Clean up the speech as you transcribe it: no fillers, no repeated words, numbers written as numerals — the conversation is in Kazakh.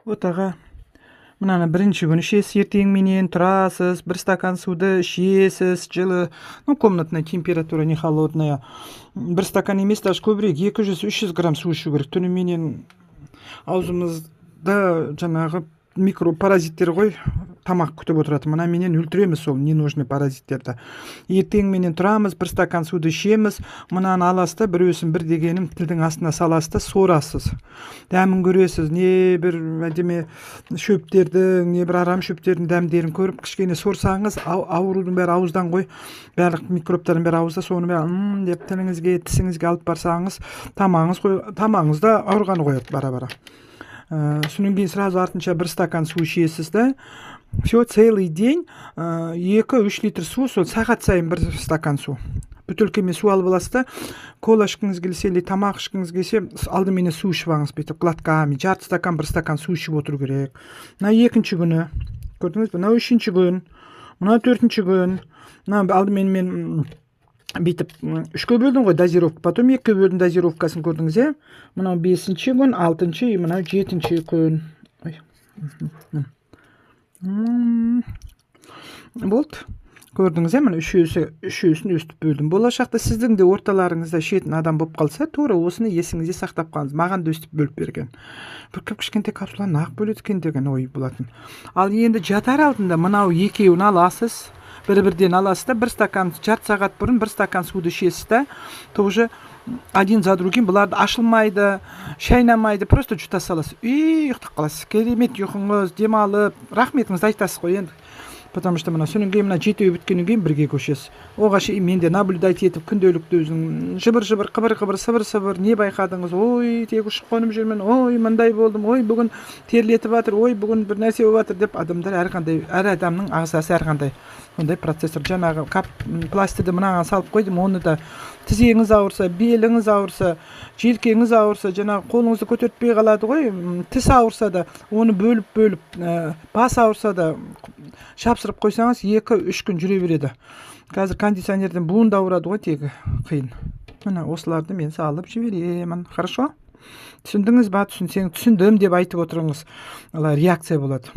Вот аға, мынаны бірінші күні ішесіз, ертеңменен тұрасыз, бір стакан суды ішесіз, жылы, комнатная температура, не холодная. Бір стакан емес, даже көбірек 200-300 грамм су ішу керек. Түніменен аузымызда жаңағы микропаразиттер ғой тамақ күтіп отырады. Мына менен өлтіреміз сол ненужный паразиттерді. Ертеңменен тұрамыз, бір стакан суды ішеміз, мынаны аласыз да, біреусін бір дегенім тілдің астына саласыз да, сорасыз. Дәмін көресіз, не бір әдеме шөптердің, не бір арам шөптердің дәмдерін көріп, кішкене сорсаңыз, аурудың бәрі ауыздан ғой, барлық микробтардың бәрі ауызда, соны бәрі деп тіліңізге, тісіңізге алып барсаңыз, тамағыңыз да ауырғаны қояды бара-бара. Сонан кейін сразу артынша бір стакан су ішесіз да, все, целый день 2-3 литр су, сол сағат сайын бір стакан су. Бөтелкемен су алып аласыз да, кола ішкіңіз келсе, или тамақ ішкіңіз келсе, алдымен су ішіп алыңыз, бүйтіп глотками, жарты стакан, бір стакан су ішіп отыру керек. Мына екінші күні, көрдіңіз бе, мына үшінші күн, мына төртінші күн, мына алдымен мен бүйтіп үшке бөлдім ғой дозировка, потом екіге бөлдім дозировкасын, көрдіңіз, е? Мынау 5-ші күн, 6-ші, мынау 7-ші күн. Болды. Көрдіңіз, мына үшеуісін өстіп бөлдім. Болашақта сіздің де орталарыңызда ішетін адам болып қалса, тура осыны есіңізде сақтап қалыңыз. Маған да өстіп бөліп берген. Бір кішкентай капсуланы ақ бөледі екен деген ой болатын. Ал енді жатар алдында мынау екеуін аласыз, бір-бірден аласыз да, бір стакан, жарты сағат бұрын бір стакан суды ішесіз да, тоже один за другим, бұларды ашылмайды, шайнамайды, просто жұта саласыз. Ұйықтап қаласыз, керемет ұйқыңыз, демалып, рахметіңізді айтасыз ғой енді. Потому что мына сонан кейін мына жетеуі біткеннен кейін бірге көшесіз. Оға шейін мен де наблюдать етіп күнделікті өзің жыбыр-жыбыр, қыбыр-қыбыр, сыбыр-сыбыр не байқадыңыз? Ой, тек ұшып қонып жүрмін, ой, мындай болдым, ой, бүгін терлетіп жатыр, ой, бүгін бір нәрсе болып жатыр деп адамдар әр адамның ағзасы әрқандай ондай процессор. Жаңағы пластиді мынаған салып қойдым, оны да тізеңіз ауырса, беліңіз ауырса, желкеңіз ауырса, жаңағы қолыңызды көтертпей қалады ғой, тіс ауырса да, оны бөліп, бас ауырса да шапсырып қойсаңыз 2-3 күн жүре береді. Қазір кондиционерден буын да ауырады ғой, тегі қиын. Мына осыларды мен салып жіберемін. Хорошо? Түсіндіңіз ба? Түсіндім деп айтып отырыңыз. Реакция болады.